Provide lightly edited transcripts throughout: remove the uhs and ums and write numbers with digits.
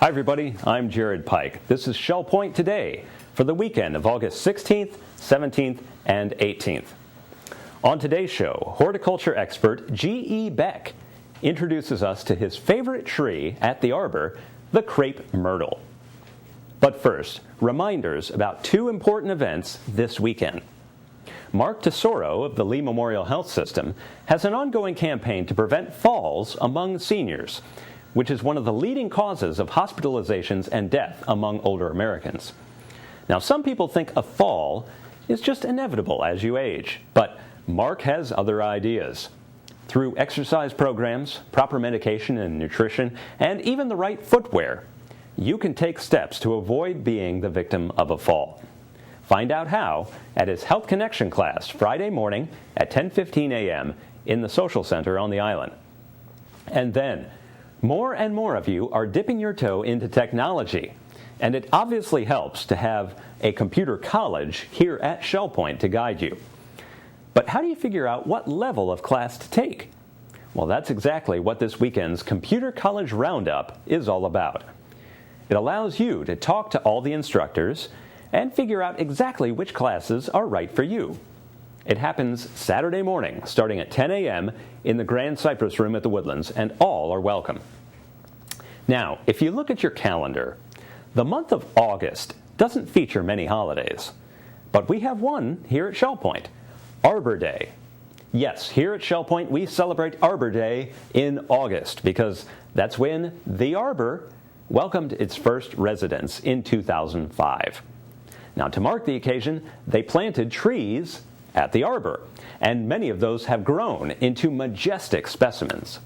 Hi everybody, I'm Jared Pike. This is Shell Point Today for the weekend of August 16th, 17th, and 18th. On today's show, horticulture expert G.E. Beck introduces us to his favorite tree at the Arbor, the Crape Myrtle. But first, reminders about two important events this weekend. Mark Tesoro of the Lee Memorial Health System has an ongoing campaign to prevent falls among seniors, which is one of the leading causes of hospitalizations and death among older Americans. Now, some people think a fall is just inevitable as you age, but Mark has other ideas. Through exercise programs, proper medication and nutrition, and even the right footwear, you can take steps to avoid being the victim of a fall. Find out how at his Health Connection class Friday morning at 10:15 a.m. in the Social Center on the island. And then, more and more of you are dipping your toe into technology, and it obviously helps to have a computer college here at Shell Point to guide you. But how do you figure out what level of class to take? Well, that's exactly what this weekend's Computer College Roundup is all about. It allows you to talk to all the instructors and figure out exactly which classes are right for you. It happens Saturday morning, starting at 10 a.m. in the Grand Cypress Room at the Woodlands, and all are welcome. Now, if you look at your calendar, the month of August doesn't feature many holidays, but we have one here at Shell Point, Arbor Day. Yes, here at Shell Point we celebrate Arbor Day in August because that's when the Arbor welcomed its first residents in 2005. Now, to mark the occasion, they planted trees at the Arbor, and many of those have grown into majestic specimens.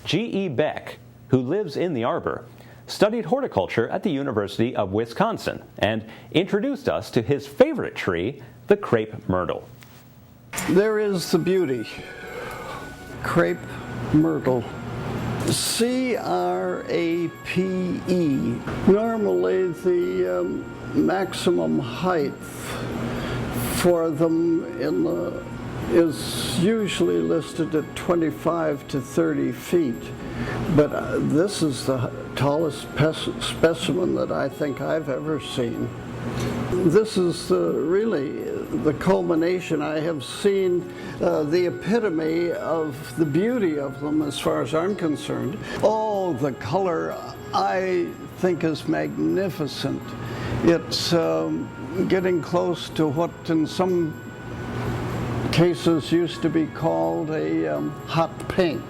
G.E. Beck, who lives in the Arbor, studied horticulture at the University of Wisconsin and introduced us to his favorite tree, the Crape Myrtle. There is the beauty. Crape Myrtle. C-R-A-P-E. Normally the maximum height for them is usually listed at 25 to 30 feet. But this is the tallest specimen that I think I've ever seen. This is really the culmination. I have seen the epitome of the beauty of them as far as I'm concerned. Oh, the color I think is magnificent. It's getting close to what in some cases used to be called a hot pink.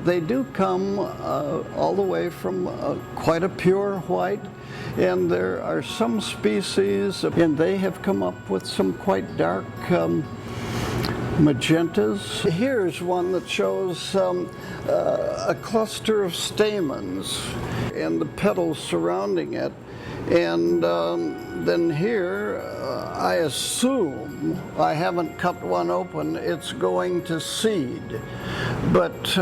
They do come all the way from quite a pure white, and there are some species, and they have come up with some quite dark magentas. Here's one that shows a cluster of stamens and the petals surrounding it. And then here, I assume, I haven't cut one open, it's going to seed. But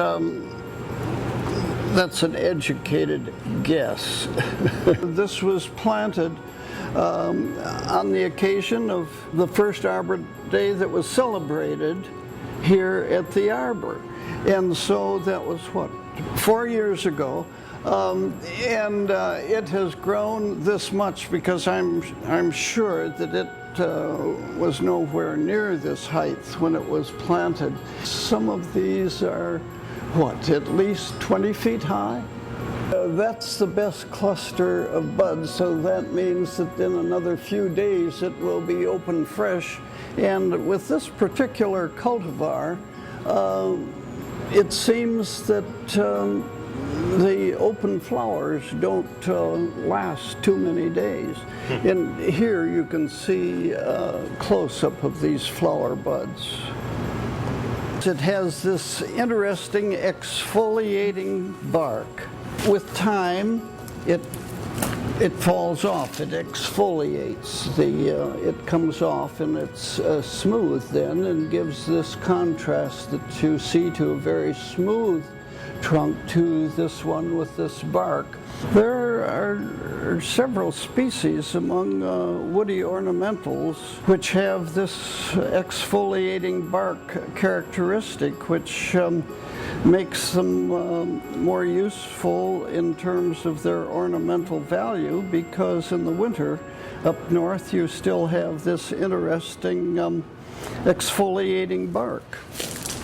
that's an educated guess. This was planted on the occasion of the first Arbor Day that was celebrated here at the Arbor. And so that was, 4 years ago. And it has grown this much because I'm sure that it was nowhere near this height when it was planted. Some of these are, at least 20 feet high? That's the best cluster of buds, so that means that in another few days it will be open fresh. And with this particular cultivar, it seems that the open flowers don't last too many days. And here you can see a close-up of these flower buds. It has this interesting exfoliating bark. With time, it falls off, it exfoliates. It comes off and it's smooth then and gives this contrast that you see to a very smooth trunk to this one with this bark. There are several species among woody ornamentals which have this exfoliating bark characteristic, which makes them more useful in terms of their ornamental value, because in the winter up north you still have this interesting exfoliating bark.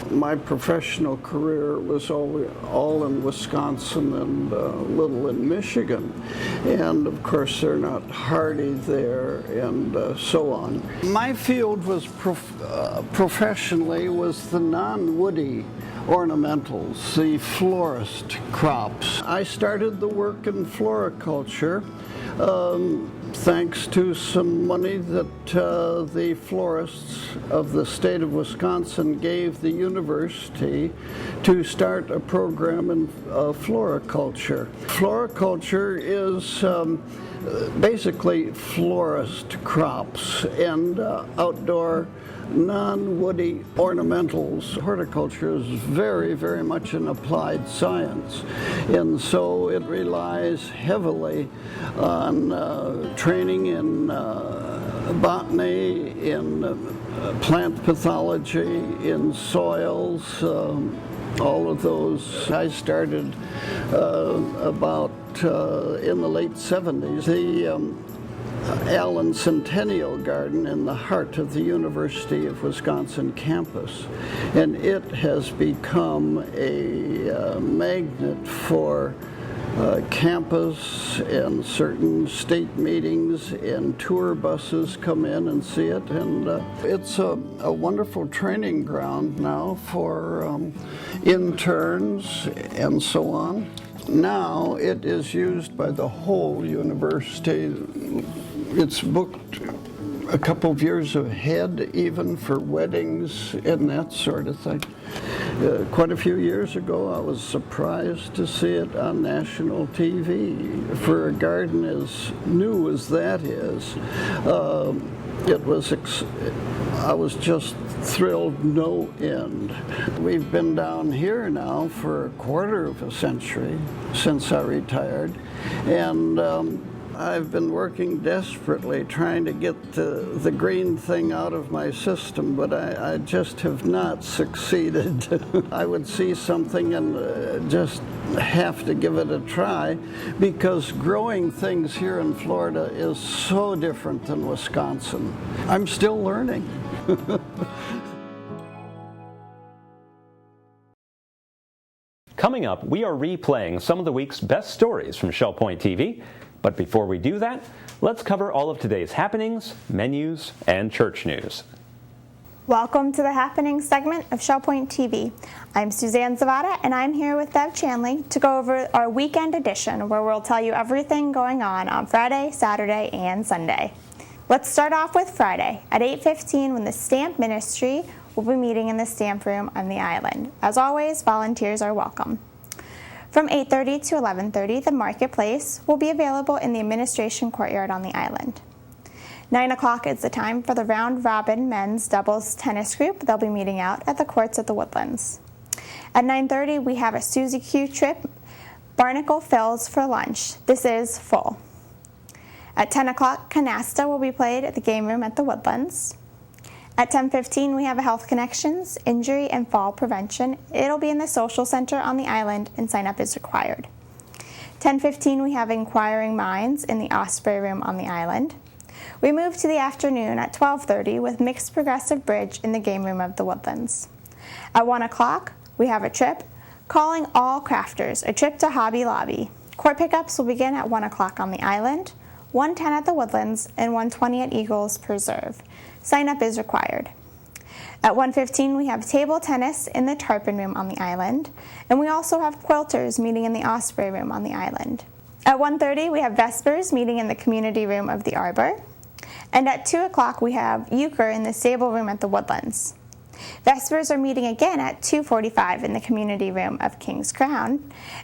My professional career was all in Wisconsin and little in Michigan, and of course they're not hardy there, and so on. My field was professionally was the non-woody ornamentals, the florist crops. I started the work in floriculture thanks to some money that the florists of the state of Wisconsin gave the university to start a program in floriculture. Floriculture is basically florist crops and outdoor non-woody ornamentals. Horticulture is very, very much an applied science, and so it relies heavily on training in botany, in plant pathology, in soils, all of those. I started about in the late 70s. The Allen Centennial Garden in the heart of the University of Wisconsin campus, and it has become a magnet for campus and certain state meetings, and tour buses come in and see it, and it's a wonderful training ground now for interns and so on. Now it is used by the whole university. It's booked a couple of years ahead, even for weddings and that sort of thing. Quite a few years ago, I was surprised to see it on national TV. For a garden as new as that is, I was just thrilled no end. We've been down here now for a quarter of a century since I retired, and I've been working desperately trying to get the green thing out of my system, but I just have not succeeded. I would see something and just have to give it a try, because growing things here in Florida is so different than Wisconsin. I'm still learning. Coming up, we are replaying some of the week's best stories from Shell Point TV. But before we do that, let's cover all of today's happenings, menus, and church news. Welcome to the Happenings segment of Shell Point TV. I'm Suzanne Zavada, and I'm here with Bev Chanley to go over our weekend edition, where we'll tell you everything going on Friday, Saturday, and Sunday. Let's start off with Friday at 8:15, when the Stamp Ministry will be meeting in the Stamp Room on the island. As always, volunteers are welcome. From 8:30 to 11:30, the Marketplace will be available in the Administration Courtyard on the island. 9 o'clock is the time for the Round Robin Men's Doubles Tennis Group. They'll be meeting out at the courts at the Woodlands. At 9:30, we have a Suzy Q trip, Barnacle Fills for lunch. This is full. At 10 o'clock, Canasta will be played at the game room at the Woodlands. At 10:15, we have a Health Connections, Injury and Fall Prevention. It'll be in the Social Center on the island, and sign up is required. 10:15, we have Inquiring Minds in the Osprey Room on the island. We move to the afternoon at 12:30 with Mixed Progressive Bridge in the game room of the Woodlands. At 1 o'clock, we have a trip, Calling All Crafters, a trip to Hobby Lobby. Court pickups will begin at 1 o'clock on the island, 1:10 at the Woodlands, and 1:20 at Eagles Preserve. Sign up is required. At 1:15, we have table tennis in the Tarpon Room on the island, and we also have quilters meeting in the Osprey Room on the island. At 1:30, we have Vespers meeting in the Community Room of the Arbor, and at 2 o'clock, we have Euchre in the Stable Room at the Woodlands. Vespers are meeting again at 2:45 in the Community Room of King's Crown,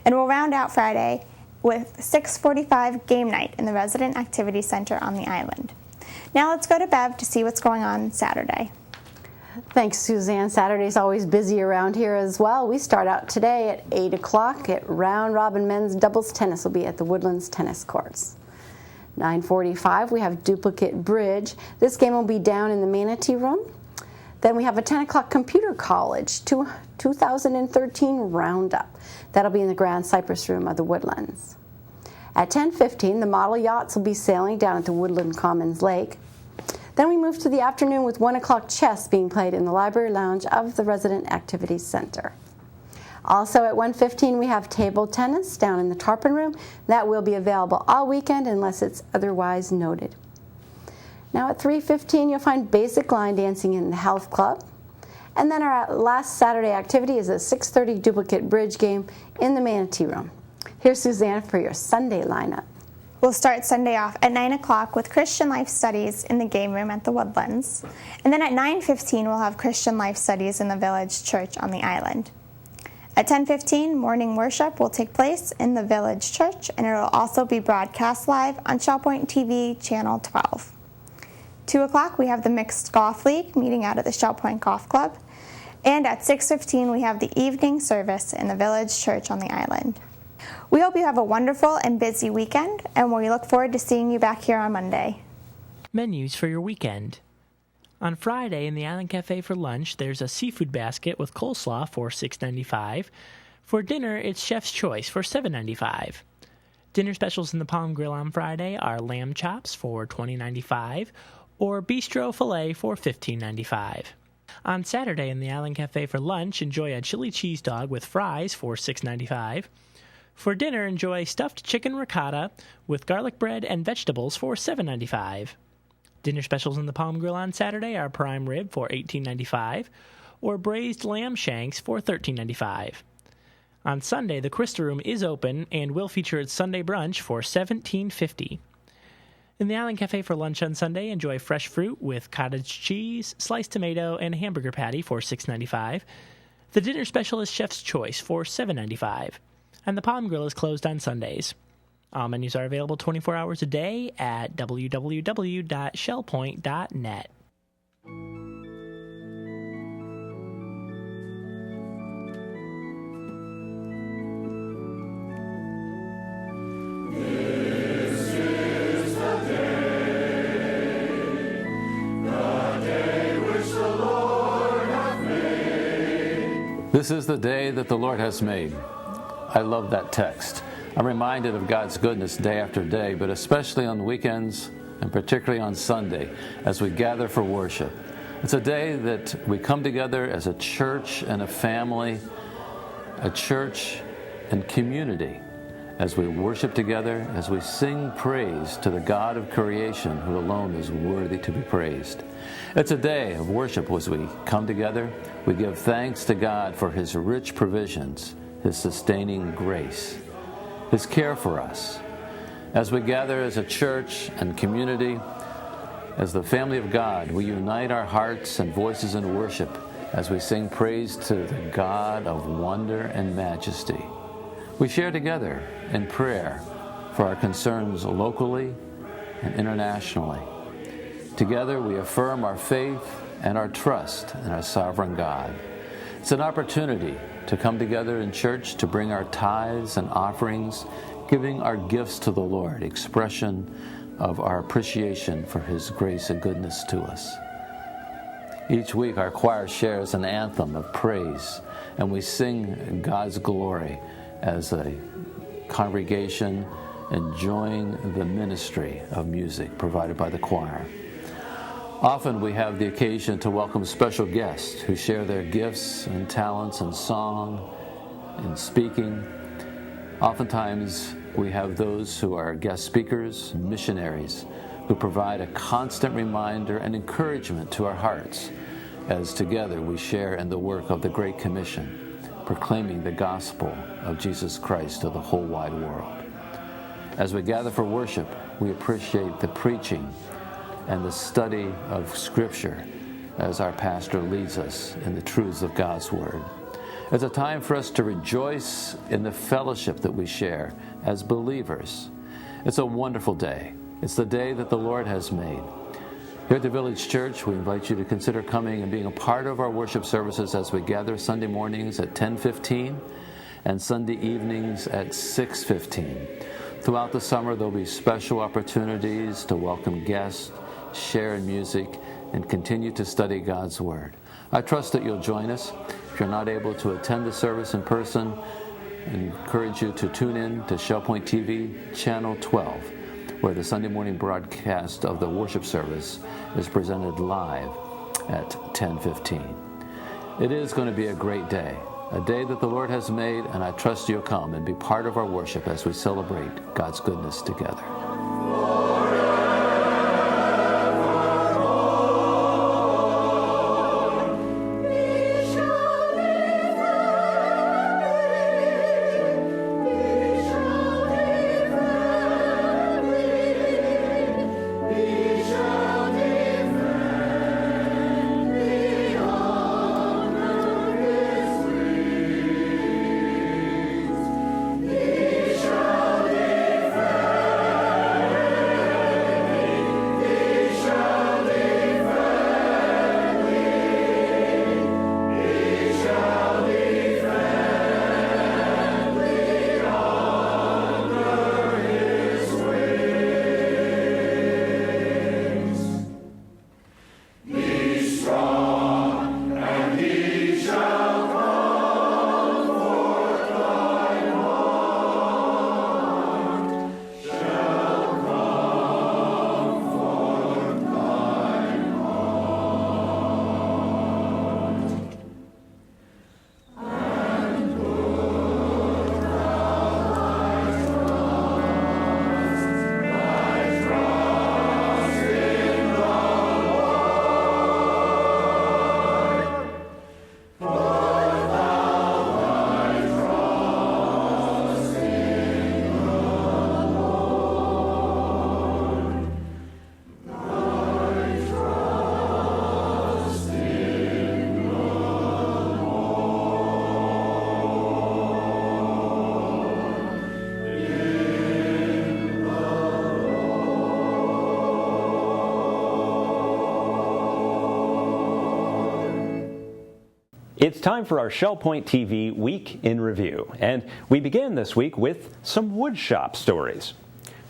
and we'll round out Friday with 6:45 game night in the Resident Activity Center on the island. Now let's go to Bev to see what's going on Saturday. Thanks, Suzanne. Saturday's always busy around here as well. We start out today at 8 o'clock at Round Robin Men's Doubles Tennis will be at the Woodlands Tennis Courts. 9:45, we have Duplicate Bridge. This game will be down in the Manatee Room. Then we have a 10 o'clock Computer College 2013 Roundup. That'll be in the Grand Cypress Room of the Woodlands. At 10:15, the model yachts will be sailing down at the Woodland Commons Lake. Then we move to the afternoon with 1 o'clock chess being played in the Library Lounge of the Resident Activities Center. Also at 1:15, we have table tennis down in the Tarpon Room. That will be available all weekend unless it's otherwise noted. Now at 3:15, you'll find basic line dancing in the Health Club. And then our last Saturday activity is a 6:30 duplicate bridge game in the Manatee Room. Here's Suzanne for your Sunday lineup. We'll start Sunday off at 9 o'clock with Christian Life Studies in the game room at the Woodlands. And then at 9:15, we'll have Christian Life Studies in the Village Church on the island. At 10:15, morning worship will take place in the Village Church, and it will also be broadcast live on Shellpoint TV Channel 12. 2 o'clock, we have the Mixed Golf League meeting out at the Shellpoint Golf Club. And at 6:15, we have the evening service in the Village Church on the island. We hope you have a wonderful and busy weekend, and we look forward to seeing you back here on Monday. Menus for your weekend. On Friday in the Island Cafe for lunch, there's a seafood basket with coleslaw for $6.95. For dinner, it's Chef's Choice for $7.95. Dinner specials in the Palm Grill on Friday are lamb chops for $20.95 or bistro filet for $15.95. On Saturday in the Island Cafe for lunch, enjoy a chili cheese dog with fries for $6.95. For dinner, enjoy stuffed chicken ricotta with garlic bread and vegetables for $7.95. Dinner specials in the Palm Grill on Saturday are prime rib for $18.95 or braised lamb shanks for $13.95. On Sunday, the Crystal Room is open and will feature its Sunday brunch for $17.50. In the Island Cafe for lunch on Sunday, enjoy fresh fruit with cottage cheese, sliced tomato, and a hamburger patty for $6.95. The dinner special is Chef's Choice for $7.95. And the Palm Grill is closed on Sundays. All menus are available 24 hours a day at www.shellpoint.net. This is the day that the Lord has made. I love that text. I'm reminded of God's goodness day after day, but especially on weekends and particularly on Sunday as we gather for worship. It's a day that we come together as a church and a family, a church and community, as we worship together, as we sing praise to the God of creation who alone is worthy to be praised. It's a day of worship as we come together. We give thanks to God for His rich provisions, His sustaining grace, His care for us. As we gather as a church and community, as the family of God, we unite our hearts and voices in worship as we sing praise to the God of wonder and majesty. We share together in prayer for our concerns locally and internationally. Together we affirm our faith and our trust in our sovereign God. It's an opportunity to come together in church to bring our tithes and offerings, giving our gifts to the Lord, expression of our appreciation for His grace and goodness to us. Each week our choir shares an anthem of praise, and we sing God's glory as a congregation enjoying the ministry of music provided by the choir. Often we have the occasion to welcome special guests who share their gifts and talents in song and speaking. Oftentimes we have those who are guest speakers and missionaries who provide a constant reminder and encouragement to our hearts as together we share in the work of the Great Commission, proclaiming the gospel of Jesus Christ to the whole wide world. As we gather for worship, we appreciate the preaching and the study of Scripture as our pastor leads us in the truths of God's Word. It's a time for us to rejoice in the fellowship that we share as believers. It's a wonderful day. It's the day that the Lord has made. Here at the Village Church, we invite you to consider coming and being a part of our worship services as we gather Sunday mornings at 10:15 and Sunday evenings at 6:15. Throughout the summer, there'll be special opportunities to welcome guests, share in music, and continue to study God's Word. I trust that you'll join us. If you're not able to attend the service in person, I encourage you to tune in to ShellPoint TV, Channel 12, where the Sunday morning broadcast of the worship service is presented live at 10:15. It is going to be a great day, a day that the Lord has made, and I trust you'll come and be part of our worship as we celebrate God's goodness together. It's time for our ShellPoint TV Week in Review, and we begin this week with some woodshop stories.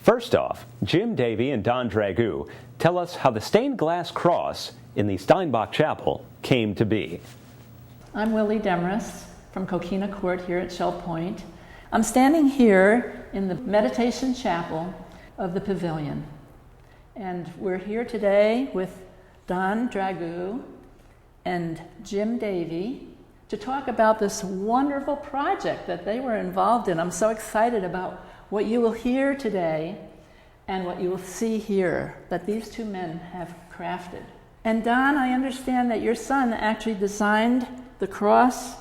First off, Jim Davey and Don Dragoo tell us how the stained glass cross in the Steinbach Chapel came to be. I'm Willie Demarest from Coquina Court here at ShellPoint. I'm standing here in the meditation chapel of the pavilion, and we're here today with Don Dragoo and Jim Davey to talk about this wonderful project that they were involved in. I'm so excited about what you will hear today and what you will see here that these two men have crafted. And Don, I understand that your son actually designed the cross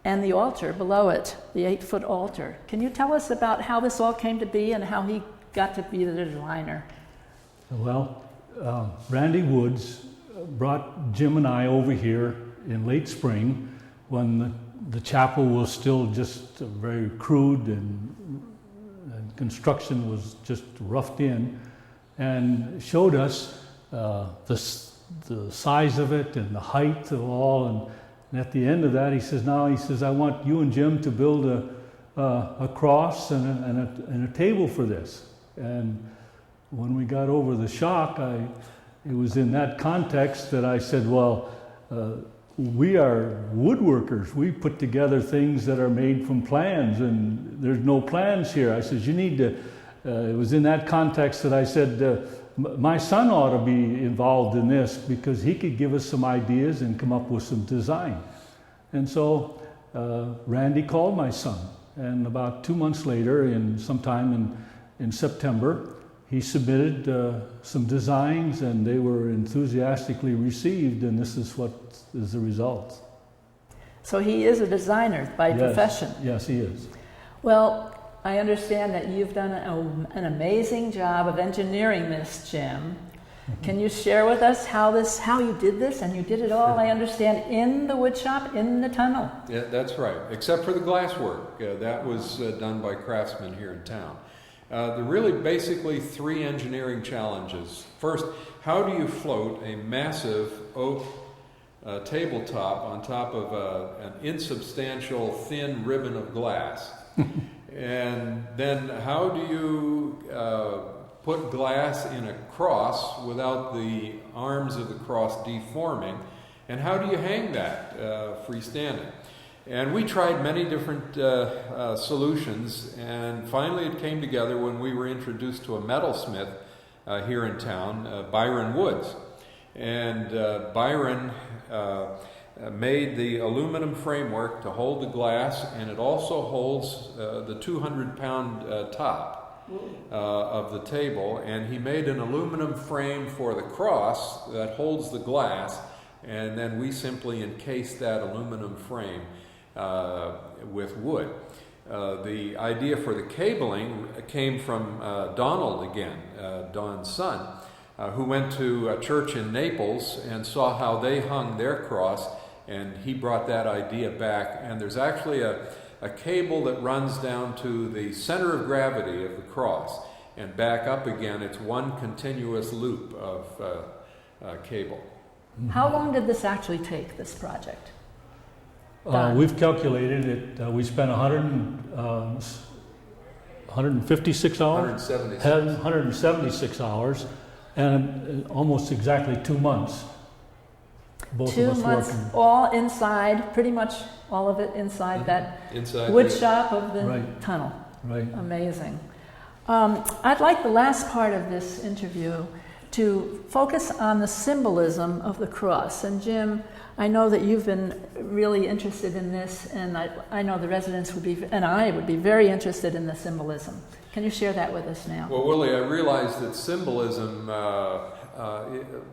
and the altar below it, the 8-foot altar. Can you tell us about how this all came to be and how he got to be the designer? Well, Randy Woods brought Jim and I over here in late spring when the chapel was still just very crude and construction was just roughed in, and showed us the size of it and the height of all. And at the end of that, he says, I want you and Jim to build a cross and a table for this. And when we got over the shock, it was in that context that I said, well, we are woodworkers. We put together things that are made from plans, and there's no plans here. I said, you need to, it was in that context that I said, my son ought to be involved in this because he could give us some ideas and come up with some design. And so Randy called my son, and about 2 months later, sometime in September, he submitted some designs, and they were enthusiastically received, and this is what is the result. So he is a designer by profession. Yes, he is. Well, I understand that you've done an amazing job of engineering this, Jim. Mm-hmm. Can you share with us how you did this? And you did it all, I understand, in the woodshop, in the tunnel. Yeah, that's right. Except for the glasswork. That was done by craftsmen here in town. There are really basically three engineering challenges. First, how do you float a massive oak tabletop on top of an insubstantial thin ribbon of glass? And then how do you put glass in a cross without the arms of the cross deforming? And how do you hang that freestanding? And we tried many different solutions, and finally it came together when we were introduced to a metalsmith here in town, Byron Woods. And Byron made the aluminum framework to hold the glass, and it also holds the 200-pound top of the table. And he made an aluminum frame for the cross that holds the glass, and then we simply encased that aluminum frame with wood. The idea for the cabling came from Donald again, Don's son, who went to a church in Naples and saw how they hung their cross, and he brought that idea back. And there's actually a cable that runs down to the center of gravity of the cross and back up again. It's one continuous loop of cable. How long did this actually take, this project? We've calculated it. We spent 156 hours? 176 hours, and almost exactly 2 months. Both 2 of us months, working. all inside, pretty much all of it inside that Inside wood the shop of the Right. tunnel. Right. Amazing. I'd like the last part of this interview to focus on the symbolism of the cross. And Jim, I know that you've been really interested in this, and I know the residents would be, and I would be very interested in the symbolism. Can you share that with us now? Well, Willie, I realize that symbolism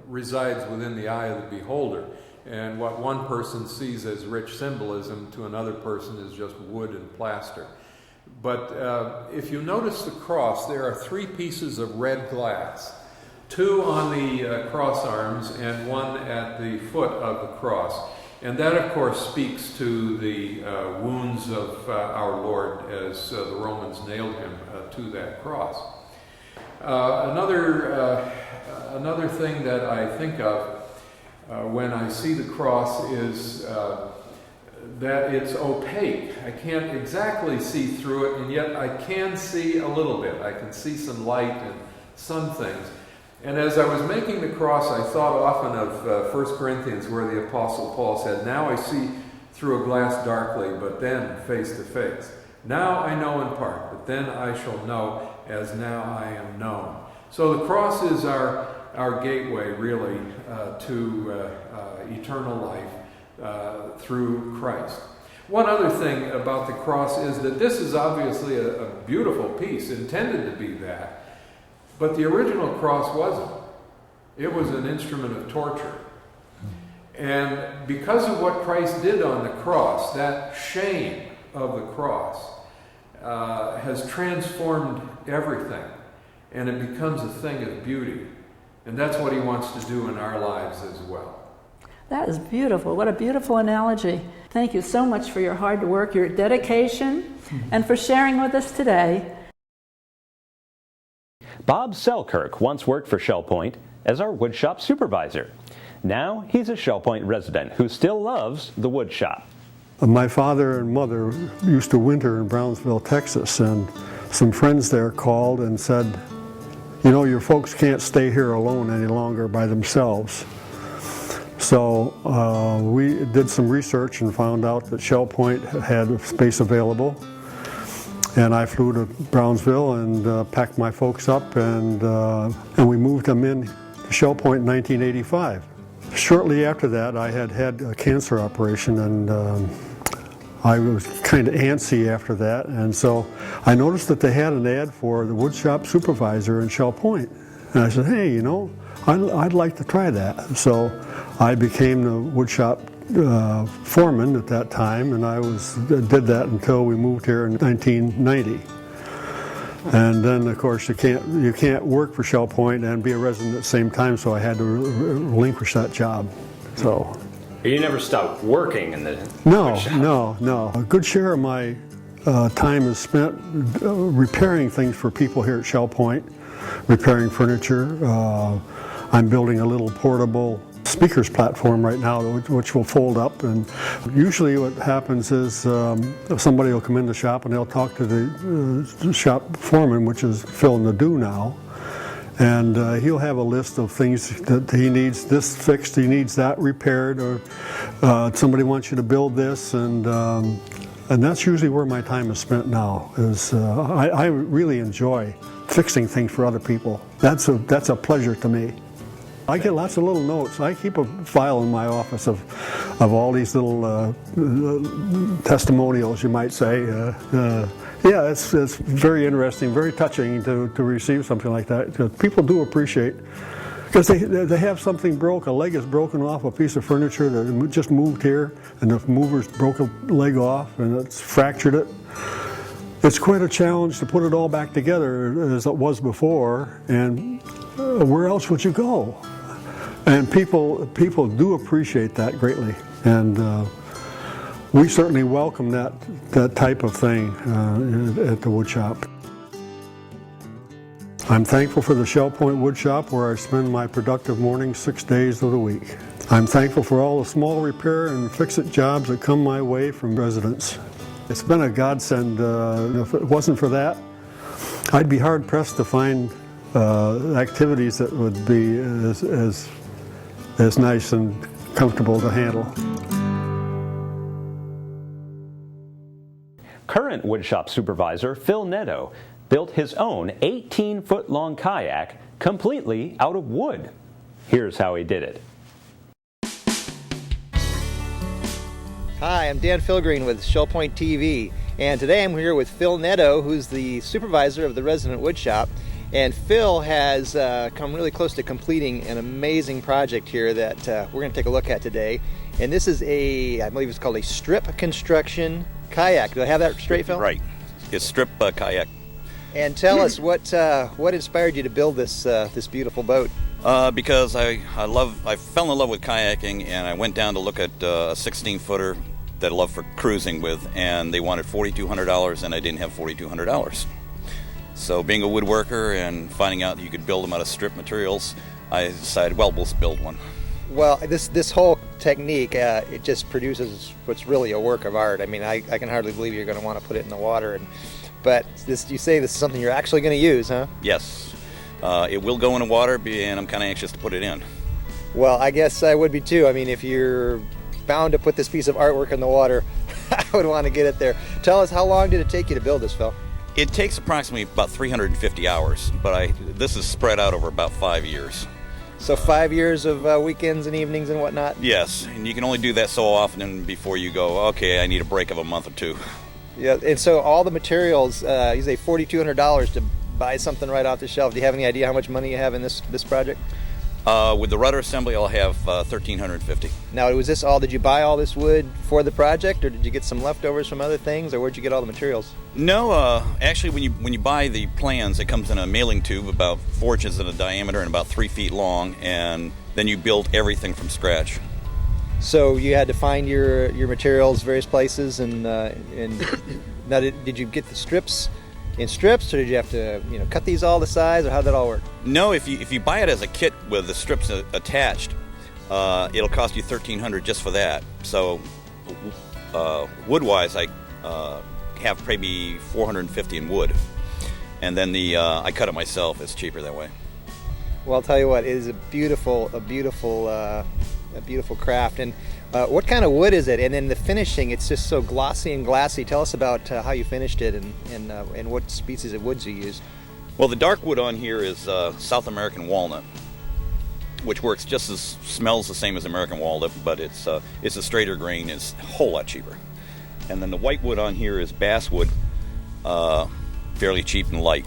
resides within the eye of the beholder, and what one person sees as rich symbolism to another person is just wood and plaster. But if you notice the cross, there are 3 pieces of red glass, 2 on the cross arms and 1 at the foot of the cross. And that, of course, speaks to the wounds of our Lord as the Romans nailed him to that cross. Another thing that I think of when I see the cross is that it's opaque. I can't exactly see through it, and yet I can see a little bit. I can see some light and some things. And as I was making the cross, I thought often of 1 Corinthians, where the Apostle Paul said, "Now I see through a glass darkly, but then face to face. Now I know in part, but then I shall know as now I am known." So the cross is our gateway, really, to eternal life through Christ. One other thing about the cross is that this is obviously a beautiful piece, intended to be that. But the original cross wasn't. It was an instrument of torture. And because of what Christ did on the cross, that shame of the cross has transformed everything. And it becomes a thing of beauty. And that's what he wants to do in our lives as well. That is beautiful. What a beautiful analogy. Thank you so much for your hard work, your dedication, and for sharing with us today. Bob Selkirk once worked for Shell Point as our woodshop supervisor. Now he's a Shell Point resident who still loves the woodshop. My father and mother used to winter in Brownsville, Texas, and some friends there called and said, "You know, your folks can't stay here alone any longer by themselves." So we did some research and found out that Shell Point had space available. And I flew to Brownsville and packed my folks up, and we moved them in to Shell Point in 1985. Shortly after that, I had a cancer operation, and I was kind of antsy after that. And so I noticed that they had an ad for the woodshop supervisor in Shell Point. And I said, "Hey, you know, I'd like to try that." So I became the woodshop foreman at that time, and I did that until we moved here in 1990. And then, of course, you can't work for Shell Point and be a resident at the same time, so I had to relinquish that job. So You never stopped working in the no. A good share of my time is spent repairing things for people here at Shell Point, repairing furniture. I'm building a little portable speakers platform right now, which will fold up, and usually what happens is somebody will come in the shop and they'll talk to the shop foreman, which is Phil Nadeau now, and he'll have a list of things that he needs this fixed, he needs that repaired, or somebody wants you to build this, and that's usually where my time is spent now. I really enjoy fixing things for other people. That's a pleasure to me. I get lots of little notes. I keep a file in my office of all these little testimonials, you might say. Yeah, it's very interesting, very touching to receive something like that. Because people do appreciate, because they have something broke, a leg is broken off a piece of furniture that just moved here, and the mover's broke a leg off and it's fractured it. It's quite a challenge to put it all back together as it was before, and where else would you go? And people do appreciate that greatly, and we certainly welcome that type of thing at the wood shop. I'm thankful for the Shell Point Wood Shop, where I spend my productive mornings 6 days of the week. I'm thankful for all the small repair and fix-it jobs that come my way from residents. It's been a godsend. If it wasn't for that, I'd be hard-pressed to find activities that would be as nice and comfortable to handle. Current woodshop supervisor Phil Nadeau built his own 18-foot-long kayak completely out of wood. Here's how he did it. Hi, I'm Dan Philgreen with Shell Point TV, and today I'm here with Phil Nadeau, who's the supervisor of the resident woodshop. And Phil has come really close to completing an amazing project here that we're going to take a look at today. And this is I believe it's called a strip construction kayak. Do I have that straight, Phil? Right. It's strip kayak. And tell us what inspired you to build this beautiful boat? Because I fell in love with kayaking, and I went down to look at a 16-footer that I love for cruising with, and they wanted $4,200, and I didn't have $4,200. So being a woodworker and finding out that you could build them out of strip materials, I decided, well, we'll build one. Well, this whole technique, it just produces what's really a work of art. I mean, I can hardly believe you're going to want to put it in the water. But you say this is something you're actually going to use, huh? Yes. It will go in the water, and I'm kind of anxious to put it in. Well, I guess I would be too. I mean, if you're bound to put this piece of artwork in the water, I would want to get it there. Tell us, how long did it take you to build this, Phil? It takes approximately about 350 hours, but this is spread out over about 5 years. So 5 years of weekends and evenings and whatnot? Yes, and you can only do that so often before you go, okay, I need a break of a month or two. Yeah, and so all the materials, you say $4,200 to buy something right off the shelf. Do you have any idea how much money you have in this project? With the rudder assembly, I'll have $1,350. Now, did you buy all this wood for the project, or did you get some leftovers from other things, or where'd you get all the materials? No, actually, when you buy the plans, it comes in a mailing tube about 4 inches in diameter and about 3 feet long, and then you build everything from scratch. So you had to find your materials various places, and now did you get the strips in strips, or did you have to cut these all to size, or how'd that all work? No, if you buy it as a kit with the strips attached, it'll cost you $1,300 just for that. So wood-wise, I have maybe $450 in wood, and then I cut it myself. It's cheaper that way. Well, I'll tell you what, it is a beautiful craft. And what kind of wood is it? And then the finishing, it's just so glossy and glassy. Tell us about how you finished it and what species of woods you used. Well, the dark wood on here is South American walnut, which smells the same as American walnut, but it's a straighter grain. It's a whole lot cheaper. And then the white wood on here is basswood, fairly cheap and light.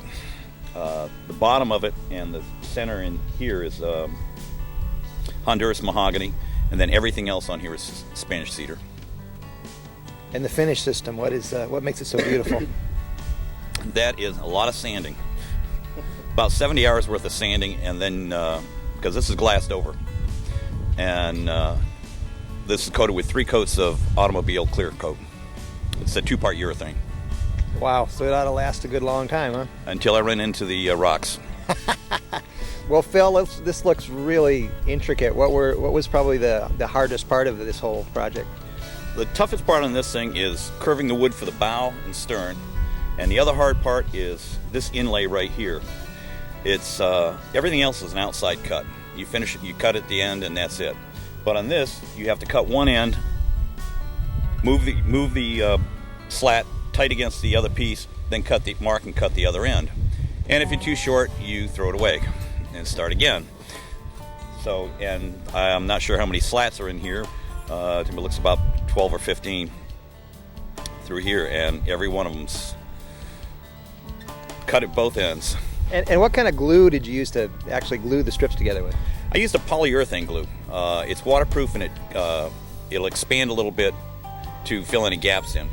The bottom of it and the center in here is Honduras mahogany, and then everything else on here is Spanish cedar. And the finish system, what makes it so beautiful? That is a lot of sanding. About 70 hours worth of sanding, and then, because this is glassed over, and this is coated with 3 coats of automobile clear coat. It's a 2-part urethane. Wow, so it ought to last a good long time, huh? Until I run into the rocks. Well, Phil, this looks really intricate. What was probably the hardest part of this whole project? The toughest part on this thing is curving the wood for the bow and stern, and the other hard part is this inlay right here. It's everything else is an outside cut. You finish it, you cut at the end, and that's it. But on this, you have to cut one end, move the slat tight against the other piece, then cut the mark and cut the other end. And if you're too short, you throw it away and start again. So, and I'm not sure how many slats are in here. It looks about 12 or 15 through here, and every one of them's cut at both ends. And what kind of glue did you use to actually glue the strips together with? I used a polyurethane glue. It's waterproof, and it'll expand a little bit to fill any gaps in.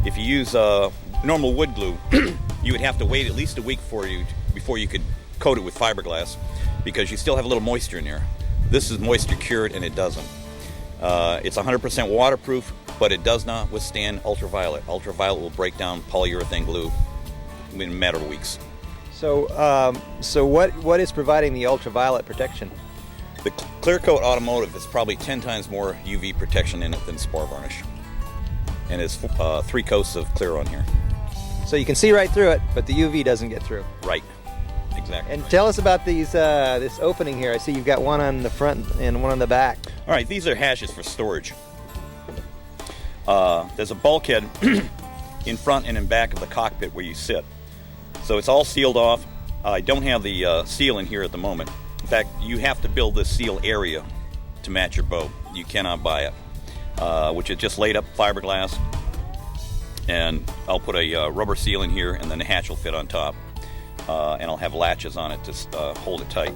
If you use normal wood glue, you would have to wait at least a week before you could coat it with fiberglass, because you still have a little moisture in there. This is moisture cured, and it doesn't. It's 100% waterproof, but it does not withstand ultraviolet. Ultraviolet will break down polyurethane glue in a matter of weeks. So what is providing the ultraviolet protection? The Clear Coat Automotive is probably 10 times more UV protection in it than spar varnish. And it's 3 coats of clear on here. So you can see right through it, but the UV doesn't get through. Right, exactly. And tell us about these this opening here. I see you've got one on the front and one on the back. All right, these are hashes for storage. There's a bulkhead in front and in back of the cockpit where you sit. So it's all sealed off. I don't have the seal in here at the moment. In fact, you have to build this seal area to match your boat. You cannot buy it, which is just laid up fiberglass. And I'll put a rubber seal in here, and then the hatch will fit on top. And I'll have latches on it to hold it tight.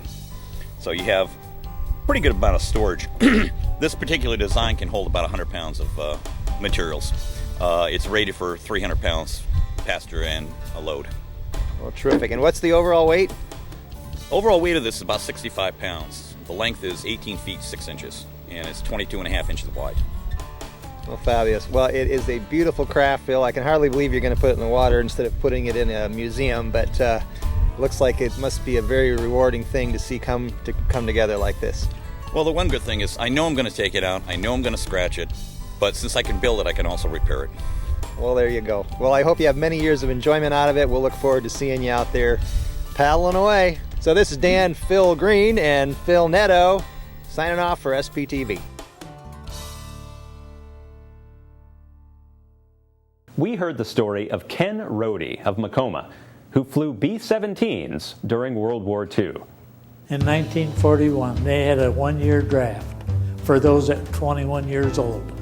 So you have a pretty good amount of storage. This particular design can hold about 100 pounds of materials. It's rated for 300 pounds passenger and a load. Well, terrific. And what's the overall weight? Overall weight of this is about 65 pounds. The length is 18 feet 6 inches, and it's 22.5 inches wide. Well, fabulous. Well, it is a beautiful craft, Phil. I can hardly believe you're going to put it in the water instead of putting it in a museum, but it looks like it must be a very rewarding thing to see come together like this. Well, the one good thing is I know I'm going to take it out. I know I'm going to scratch it, but since I can build it, I can also repair it. Well, there you go. Well, I hope you have many years of enjoyment out of it. We'll look forward to seeing you out there paddling away. So this is Dan Phil Green and Phil Netto signing off for SPTV. We heard the story of Ken Rohde of Macoma, who flew B-17s during World War II. In 1941, they had a one-year draft for those at 21 years old.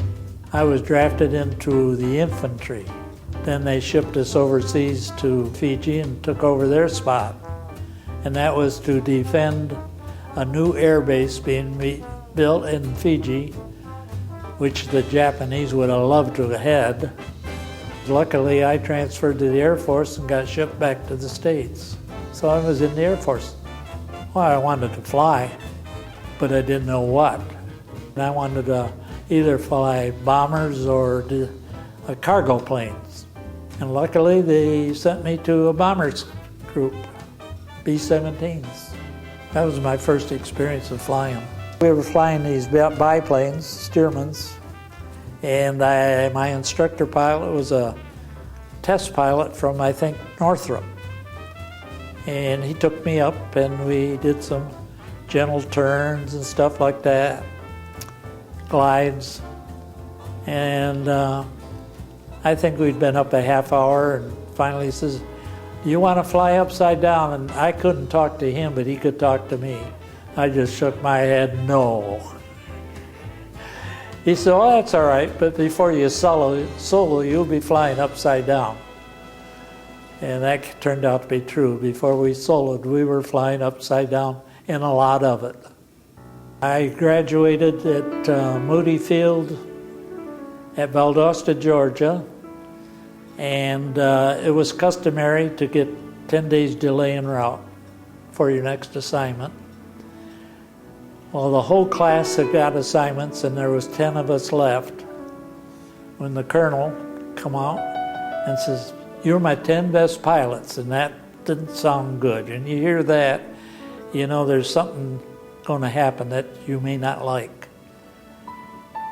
I was drafted into the infantry. Then they shipped us overseas to Fiji and took over their spot. And that was to defend a new air base being built in Fiji, which the Japanese would have loved to have had. Luckily, I transferred to the Air Force and got shipped back to the States. So I was in the Air Force. Well, I wanted to fly, but I didn't know what. And I wanted to either fly bombers or cargo planes. And luckily, they sent me to a bombers group, B-17s. That was my first experience of flying. We were flying these biplanes, Stearmans, and my instructor pilot was a test pilot from, I think, Northrop. And he took me up and we did some gentle turns and stuff like that, glides. And I think we'd been up a half hour, and finally he says, "Do you want to fly upside down?" And I couldn't talk to him, but he could talk to me. I just shook my head, no. He said, "Oh, that's all right, but before you solo, you'll be flying upside down." And that turned out to be true. Before we soloed, we were flying upside down in a lot of it. I graduated at Moody Field at Valdosta, Georgia, and it was customary to get 10 days delay en route for your next assignment. Well, the whole class had got assignments, and there was 10 of us left when the colonel come out and says, you're my 10 best pilots, and that didn't sound good. And you hear that, you know there's something going to happen that you may not like.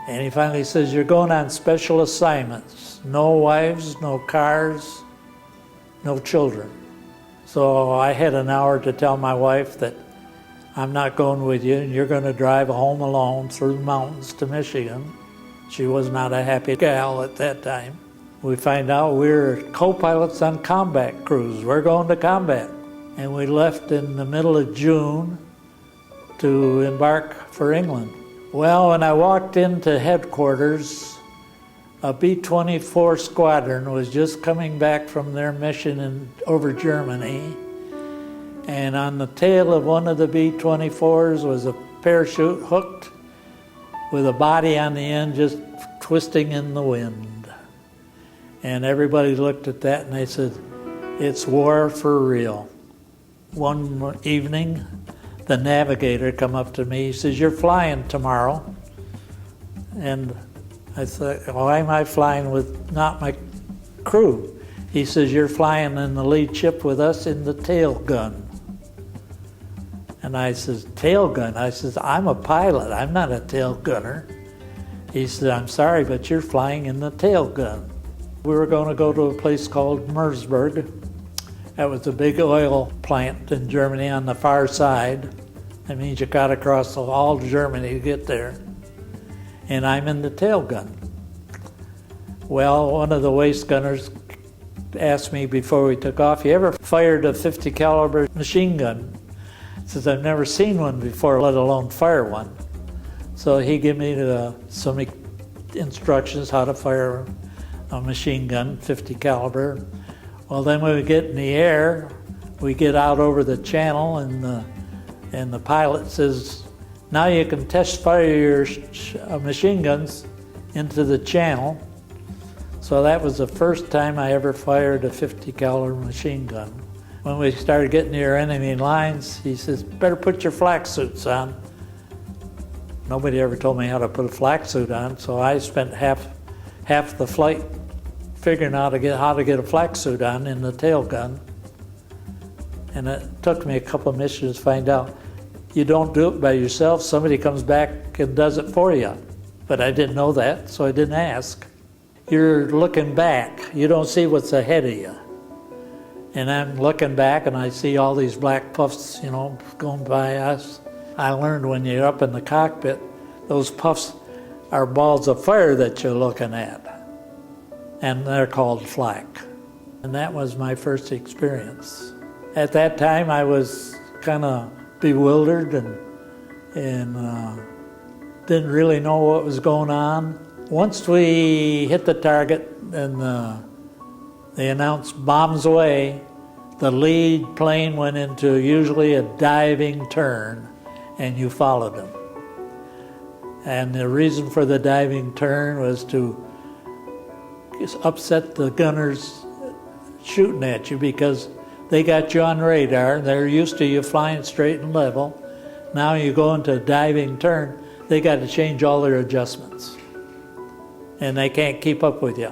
And he finally says, you're going on special assignments. No wives, no cars, no children. So I had an hour to tell my wife that I'm not going with you, and you're going to drive home alone through the mountains to Michigan. She was not a happy gal at that time. We find out we're co-pilots on combat crews. We're going to combat. And we left in the middle of June to embark for England. Well, when I walked into headquarters, a B-24 squadron was just coming back from their mission over Germany. And on the tail of one of the B-24s was a parachute hooked with a body on the end just twisting in the wind. And everybody looked at that and they said, it's war for real. One evening, the navigator come up to me, he says, you're flying tomorrow. And I thought, why am I flying with not my crew? He says, you're flying in the lead ship with us in the tail gun. And I says, tail gun? I says, I'm a pilot, I'm not a tail gunner. He said, I'm sorry, but you're flying in the tail gun. We were going to go to a place called Mersburg. That was a big oil plant in Germany on the far side. That means you got to cross all Germany to get there. And I'm in the tail gun. Well, one of the waist gunners asked me before we took off, you ever fired a 50 caliber machine gun? He says, I've never seen one before, let alone fire one. So he gave me some instructions how to fire a machine gun, 50 caliber. Well, then when we get in the air, we get out over the channel, and the pilot says, now you can test fire your machine guns into the channel. So that was the first time I ever fired a 50 caliber machine gun. When we started getting near enemy lines, he says, better put your flak suits on. Nobody ever told me how to put a flak suit on, so I spent half the flight figuring out how to get a flak suit on in the tail gun. And it took me a couple of missions to find out you don't do it by yourself, somebody comes back and does it for you. But I didn't know that, so I didn't ask. You're looking back, you don't see what's ahead of you. And I'm looking back and I see all these black puffs, going by us. I learned when you're up in the cockpit, those puffs are balls of fire that you're looking at. And they're called flak. And that was my first experience. At that time, I was kind of bewildered and didn't really know what was going on. Once we hit the target and they announced bombs away, the lead plane went into usually a diving turn, and you followed them. And the reason for the diving turn was to upset the gunners shooting at you, because they got you on radar. They're used to you flying straight and level. Now you go into a diving turn, they got to change all their adjustments. And they can't keep up with you.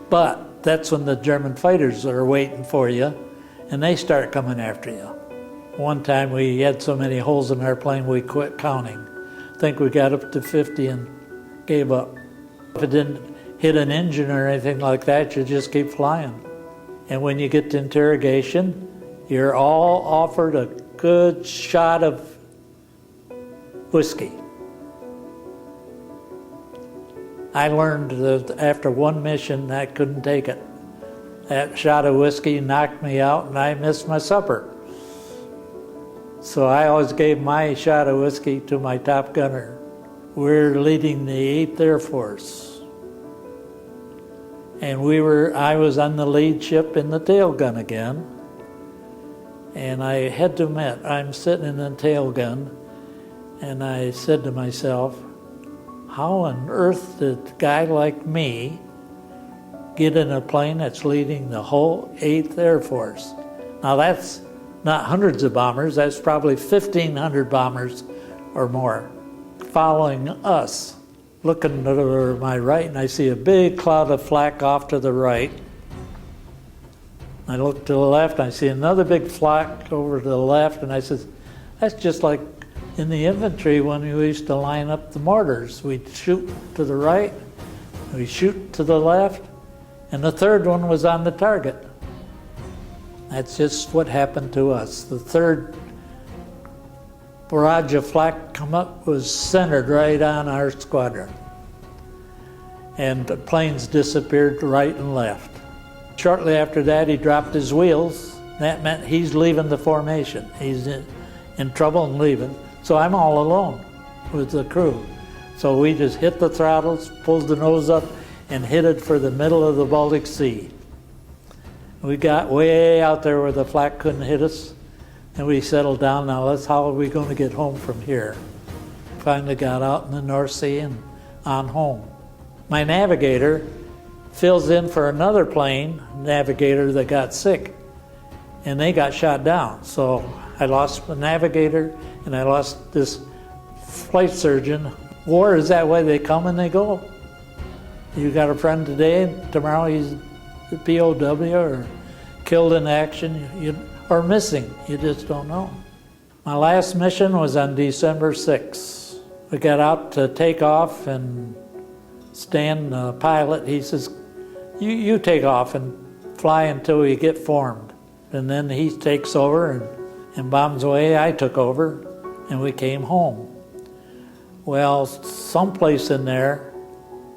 But that's when the German fighters are waiting for you, and they start coming after you. One time we had so many holes in our plane we quit counting. I think we got up to 50 and gave up. If it didn't hit an engine or anything like that, you just keep flying. And when you get to interrogation, you're all offered a good shot of whiskey. I learned that after one mission, I couldn't take it. That shot of whiskey knocked me out and I missed my supper. So I always gave my shot of whiskey to my top gunner. We're leading the 8th Air Force. And I was on the lead ship in the tail gun again. And I had to admit, I'm sitting in the tail gun, and I said to myself, how on earth did a guy like me get in a plane that's leading the whole 8th Air Force? Now that's not hundreds of bombers, that's probably 1,500 bombers or more following us. Looking to my right, and I see a big cloud of flak off to the right. I look to the left, and I see another big flock over to the left, and I says, that's just like in the infantry when we used to line up the mortars. We'd shoot to the right, we'd shoot to the left, and the third one was on the target. That's just what happened to us. The third barrage of flak come up was centered right on our squadron. And the planes disappeared right and left. Shortly after that, he dropped his wheels. That meant he's leaving the formation. He's in trouble and leaving. So I'm all alone with the crew. So we just hit the throttles, pulled the nose up, and headed for the middle of the Baltic Sea. We got way out there where the flak couldn't hit us, and we settled down. Now, how are we going to get home from here? Finally got out in the North Sea and on home. My navigator fills in for another plane navigator that got sick, and they got shot down. So I lost the navigator, and I lost this flight surgeon. War is that way. They come and they go. You got a friend today, and tomorrow he's a POW or killed in action or missing. You just don't know. My last mission was on December 6th. We got out to take off, and Stan, the pilot, he says, you take off and fly until we get formed. And then he takes over and bombs away. I took over, and we came home. Well, someplace in there,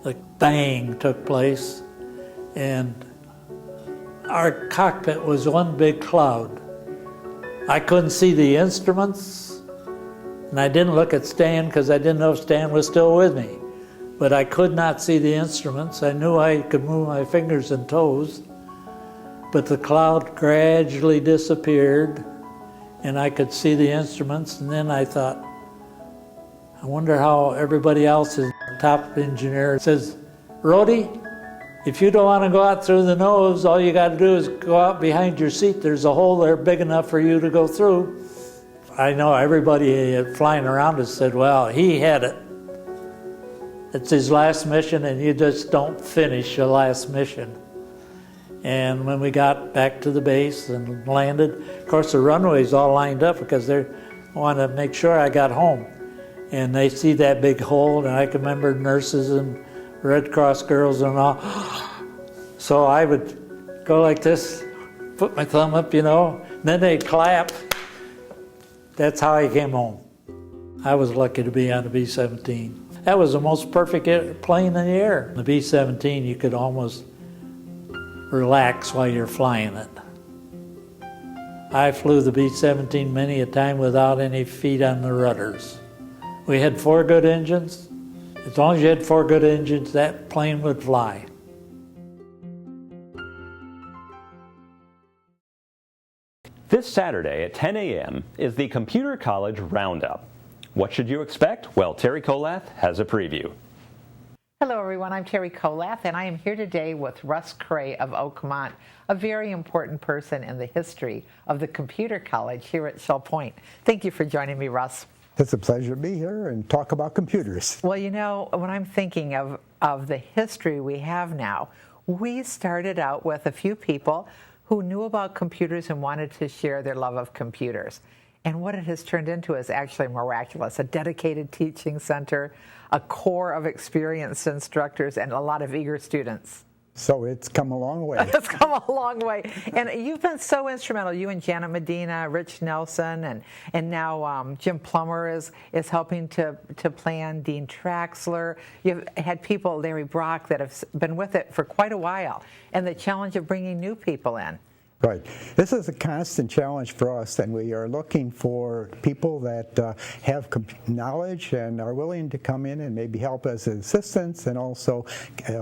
the bang took place, and our cockpit was one big cloud. I couldn't see the instruments, and I didn't look at Stan because I didn't know if Stan was still with me. But I could not see the instruments. I knew I could move my fingers and toes, but the cloud gradually disappeared, and I could see the instruments, and then I thought, I wonder how everybody else is. Top engineer says, Rhodey, if you don't want to go out through the nose, all you got to do is go out behind your seat. There's a hole there big enough for you to go through. I know everybody flying around us said, well, he had it. It's his last mission, and you just don't finish your last mission. And when we got back to the base and landed, of course the runway's all lined up because they want to make sure I got home. And they see that big hole, and I can remember nurses and Red Cross girls and all. So I would go like this, put my thumb up, and then they'd clap. That's how I came home. I was lucky to be on the B-17. That was the most perfect plane in the air. The B-17, you could almost relax while you're flying it. I flew the B-17 many a time without any feet on the rudders. We had 4 good engines. As long as you had 4 good engines, that plane would fly. This Saturday at 10 a.m. is the Computer College Roundup. What should you expect? Well, Terry Kolath has a preview. Hello everyone, I'm Terry Kolath, and I am here today with Russ Crape of Oakmont, a very important person in the history of the Computer College here at Shell Point. Thank you for joining me, Russ. It's a pleasure to be here and talk about computers. Well, when I'm thinking of the history we have now, we started out with a few people who knew about computers and wanted to share their love of computers. And what it has turned into is actually miraculous. A dedicated teaching center, a core of experienced instructors, and a lot of eager students. So it's come a long way. It's come a long way. And you've been so instrumental. You and Janet Medina, Rich Nelson, and now Jim Plummer is helping to plan, Dean Traxler. You've had people, Larry Brock, that have been with it for quite a while. And the challenge of bringing new people in. Right. This is a constant challenge for us, and we are looking for people that have knowledge and are willing to come in and maybe help as assistants and also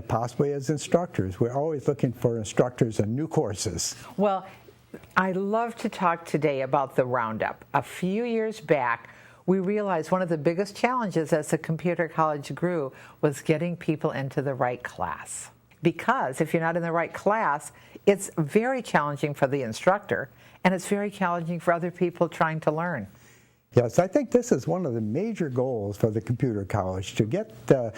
possibly as instructors. We're always looking for instructors and new courses. Well, I love to talk today about the Roundup. A few years back, we realized one of the biggest challenges as the Computer College grew was getting people into the right class. Because if you're not in the right class, it's very challenging for the instructor, and it's very challenging for other people trying to learn. Yes, I think this is one of the major goals for the computer college, to get to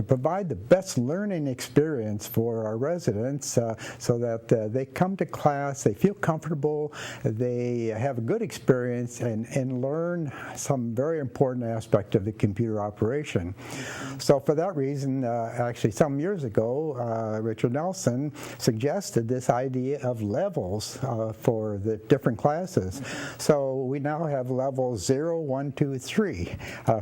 provide the best learning experience for our residents, so that they come to class, they feel comfortable, they have a good experience, and learn some very important aspect of the computer operation. So for that reason, actually some years ago, Richard Nelson suggested this idea of levels for the different classes. So we now have levels 0, 1, 2, 3,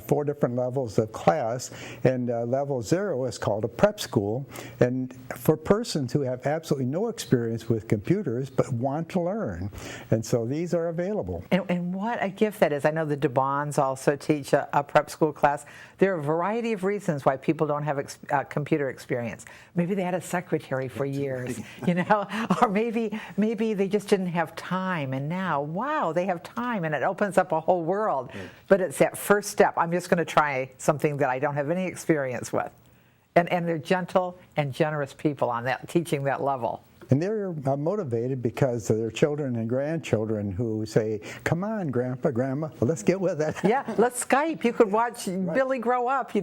4 different levels of class, and level 0 is called a prep school, and for persons who have absolutely no experience with computers but want to learn, and so these are available. And what a gift that is. I know the DeBons also teach a prep school class. There are a variety of reasons why people don't have computer experience. Maybe they had a secretary for years, or maybe they just didn't have time, and now, wow, they have time, and it opens up a whole world. But it's that first step. I'm just going to try something that I don't have any experience with. And they're gentle and generous people on that, teaching that level. And they're motivated because of their children and grandchildren who say, come on, Grandpa, Grandma, let's get with it. Yeah, let's Skype. You could watch Billy grow up.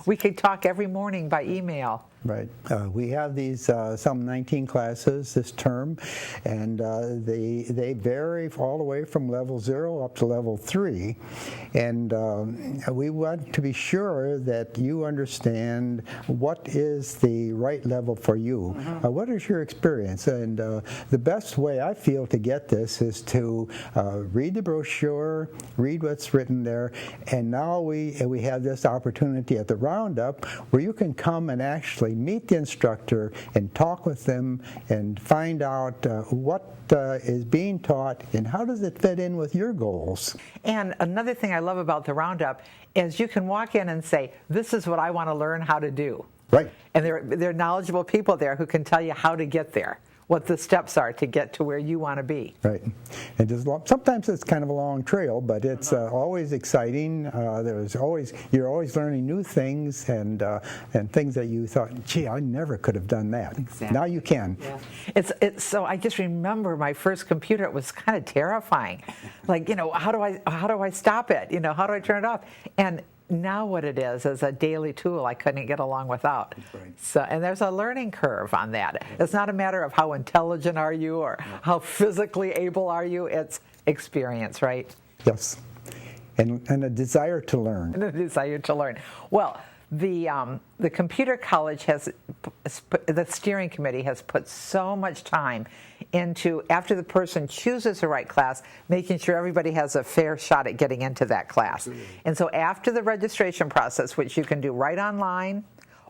We could talk every morning by email. Right. We have these some 19 classes this term, and they vary all the way from level 0 up to level 3. And we want to be sure that you understand what is the right level for you. What is your experience? And the best way I feel to get this is to read the brochure, read what's written there, and now we have this opportunity at the Roundup where you can come and actually meet the instructor and talk with them and find out what is being taught and how does it fit in with your goals. And another thing I love about the Roundup is you can walk in and say, this is what I want to learn how to do. Right. And there are knowledgeable people there who can tell you how to get there, what the steps are to get to where you want to be. Right. And sometimes it's kind of a long trail, but it's always exciting. You're always learning new things and things that you thought, gee, I never could have done that. Exactly. Now you can. Yeah. So I just remember my first computer. It was kind of terrifying. Like, how do I stop it? How do I turn it off? And now what it is a daily tool I couldn't get along without. Right. So, and there's a learning curve on that. It's not a matter of how intelligent are you or how physically able are you. It's experience, right? Yes. And a desire to learn. And a desire to learn. Well, the computer college the steering committee has put so much time into, after the person chooses the right class, making sure everybody has a fair shot at getting into that class. And so after the registration process, which you can do right online,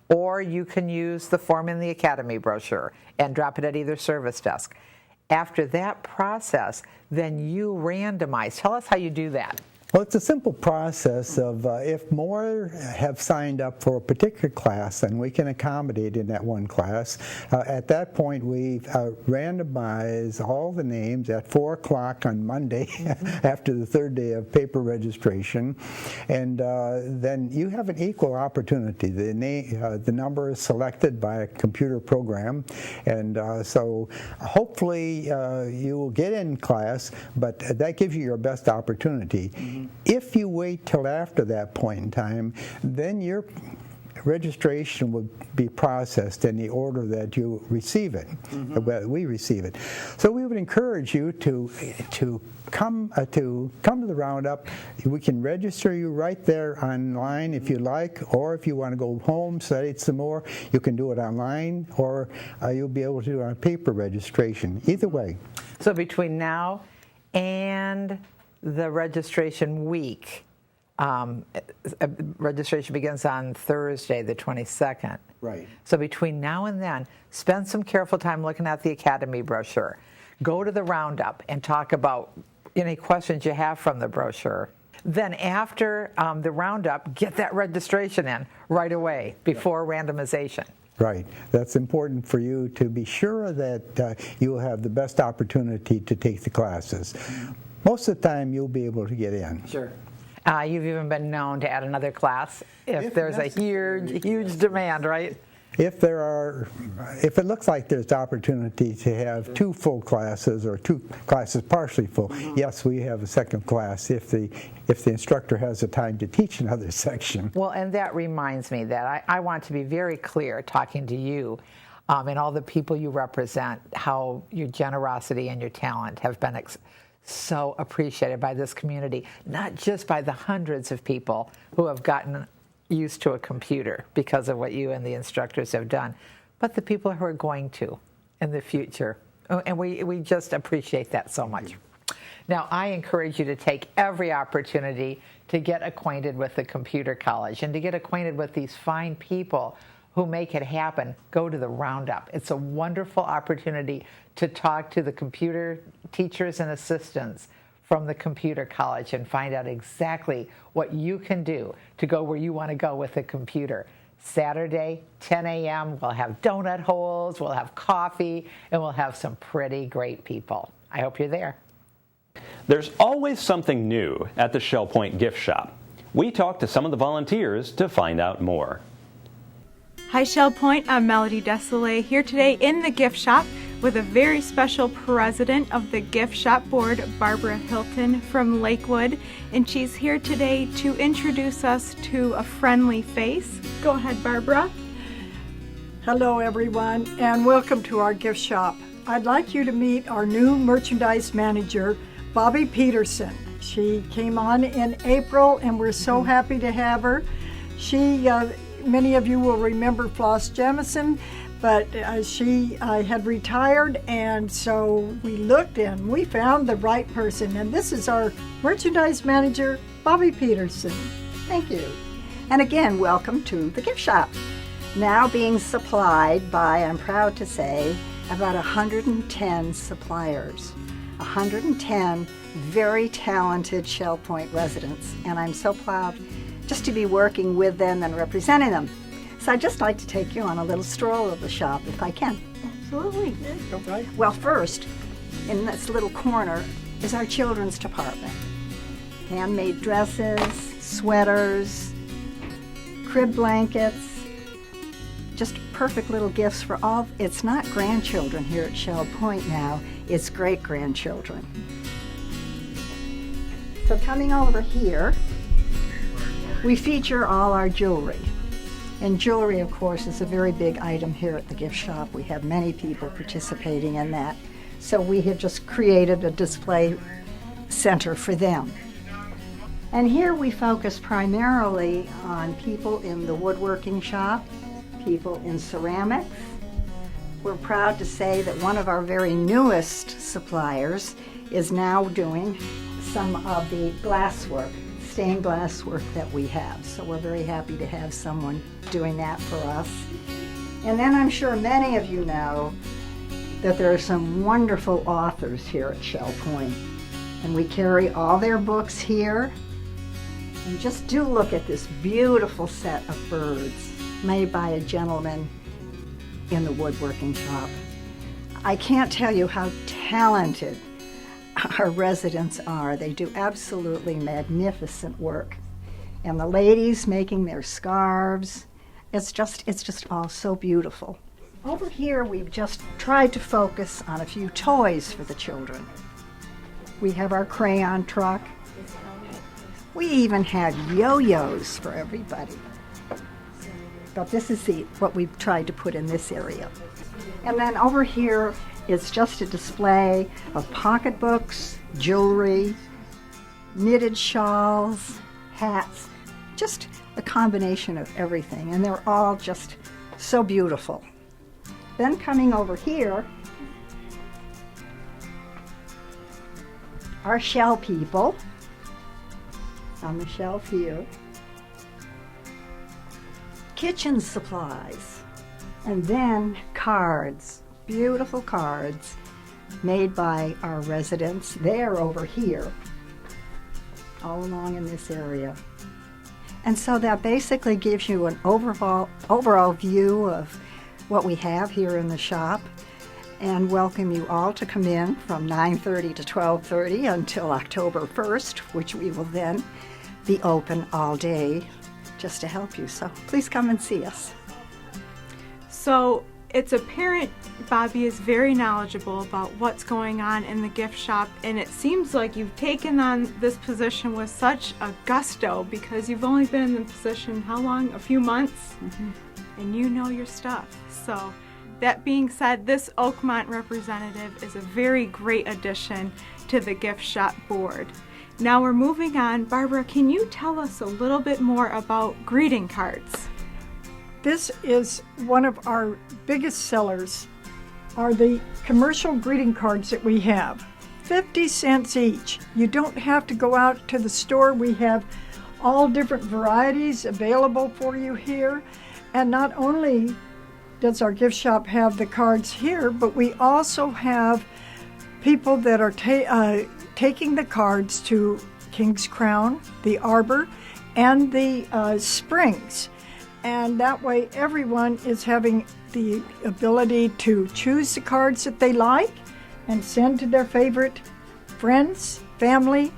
or you can use the form in the Academy brochure and drop it at either service desk. After that process, then you randomize. Tell us how you do that. Well, it's a simple process of if more have signed up for a particular class than we can accommodate in that one class, at that point we randomize all the names at 4 o'clock on Monday after the third day of paper registration, and then you have an equal opportunity. The number is selected by a computer program, and so hopefully you will get in class, but that gives you your best opportunity. If you wait till after that point in time, then your registration will be processed in the order that you receive it, we receive it. So we would encourage you to come to the Roundup. We can register you right there online if you like, or if you want to go home, study it some more, you can do it online, or you'll be able to do it on paper registration. Either way. So between now and the registration week, registration begins on Thursday, the 22nd. Right. So between now and then, spend some careful time looking at the Academy brochure. Go to the Roundup and talk about any questions you have from the brochure. Then after the Roundup, get that registration in right away before randomization. Right. That's important for you to be sure that you will have the best opportunity to take the classes. Most of the time, you'll be able to get in. Sure. You've even been known to add another class if there's necessary. A huge demand, right? If it looks like there's opportunity to have 2 full classes or 2 classes partially full, yes, we have a second class if the instructor has the time to teach another section. Well, and that reminds me that I want to be very clear talking to you and all the people you represent, how your generosity and your talent have been so appreciated by this community, not just by the hundreds of people who have gotten used to a computer because of what you and the instructors have done, but the people who are going to in the future. And we just appreciate that so much. Now, I encourage you to take every opportunity to get acquainted with the Computer College and to get acquainted with these fine people who make it happen. Go to the Roundup. It's a wonderful opportunity to talk to the computer teachers and assistants from the Computer College and find out exactly what you can do to go where you want to go with a computer. Saturday, 10 a.m., we'll have donut holes, we'll have coffee, and we'll have some pretty great people. I hope you're there. There's always something new at the Shell Point gift shop. We talked to some of the volunteers to find out more. Hi Shell Point, I'm Melody Desolé here today in the gift shop with a very special president of the gift shop board, Barbara Hilton from Lakewood, and she's here today to introduce us to a friendly face. Go ahead, Barbara. Hello everyone, and welcome to our gift shop. I'd like you to meet our new merchandise manager, Bobby Peterson. She came on in April and we're so happy to have her. Many of you will remember Floss Jemison, but she had retired, and so we looked and we found the right person, and this is our merchandise manager, Bobby Peterson. Thank you. And again, welcome to the gift shop. Now being supplied by, I'm proud to say, about 110 suppliers. 110 very talented Shell Point residents, and I'm so proud just to be working with them and representing them. So I'd just like to take you on a little stroll of the shop if I can. Absolutely. Okay. Well, first, in this little corner is our children's department. Handmade dresses, sweaters, crib blankets, just perfect little gifts for all. It's not grandchildren here at Shell Point now, it's great-grandchildren. So coming over here, we feature all our jewelry. And jewelry, of course, is a very big item here at the gift shop. We have many people participating in that. So we have just created a display center for them. And here we focus primarily on people in the woodworking shop, people in ceramics. We're proud to say that one of our very newest suppliers is now doing some of the glasswork, stained glass work that we have. So we're very happy to have someone doing that for us. And then I'm sure many of you know that there are some wonderful authors here at Shell Point. And we carry all their books here. And just do look at this beautiful set of birds made by a gentleman in the woodworking shop. I can't tell you how talented our residents are. They do absolutely magnificent work. And the ladies making their scarves, it's just all so beautiful. Over here we've just tried to focus on a few toys for the children. We have our crayon truck. We even had yo-yos for everybody. But this is what we've tried to put in this area. And then over here is just a display of pocketbooks, jewelry, knitted shawls, hats, just a combination of everything. And they're all just so beautiful. Then coming over here, our shell people on the shelf here. Kitchen supplies, and then cards, beautiful cards made by our residents. They're over here, all along in this area. And so that basically gives you an overall view of what we have here in the shop, and welcome you all to come in from 9:30 to 12:30 until October 1st, which we will then be open all day just to help you. So please come and see us. So it's apparent Bobby is very knowledgeable about what's going on in the gift shop, and it seems like you've taken on this position with such a gusto because you've only been in the position, how long? A few months? And you know your stuff. So that being said, this Oakmont representative is a very great addition to the gift shop board. Now we're moving on. Barbara, can you tell us a little bit more about greeting cards? This is one of our biggest sellers, are the commercial greeting cards that we have. 50 cents each. You don't have to go out to the store. We have all different varieties available for you here. And not only does our gift shop have the cards here, but we also have people that are taking the cards to King's Crown, the Arbor, and the Springs. And that way everyone is having the ability to choose the cards that they like and send to their favorite friends, family,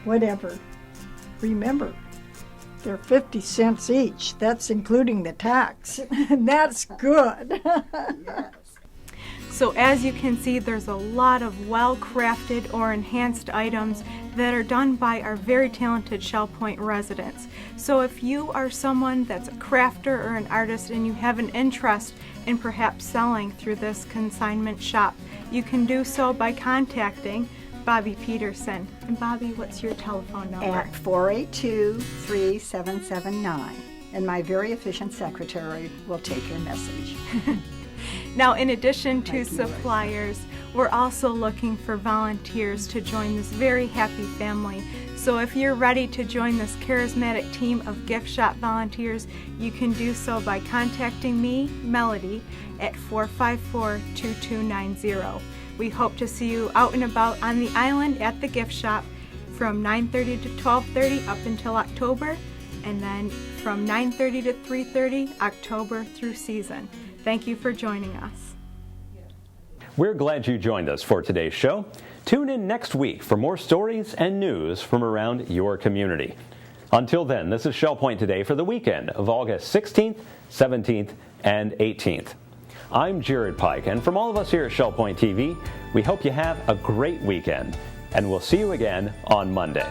whatever. Remember, they're 50 cents each. That's including the tax. That's good. So as you can see, there's a lot of well-crafted or enhanced items that are done by our very talented Shell Point residents. So if you are someone that's a crafter or an artist and you have an interest in perhaps selling through this consignment shop, you can do so by contacting Bobby Peterson. And Bobby, what's your telephone number? At 482-3779. And my very efficient secretary will take your message. Now, in addition to suppliers, we're also looking for volunteers to join this very happy family. So if you're ready to join this charismatic team of gift shop volunteers, you can do so by contacting me, Melody, at 454-2290. We hope to see you out and about on the island at the gift shop from 9:30 to 12:30 up until October, and then from 9:30 to 3:30 October through season. Thank you for joining us. We're glad you joined us for today's show. Tune in next week for more stories and news from around your community. Until then, this is Shell Point Today for the weekend of August 16th, 17th, and 18th. I'm Jared Pike, and from all of us here at Shell Point TV, we hope you have a great weekend, and we'll see you again on Monday.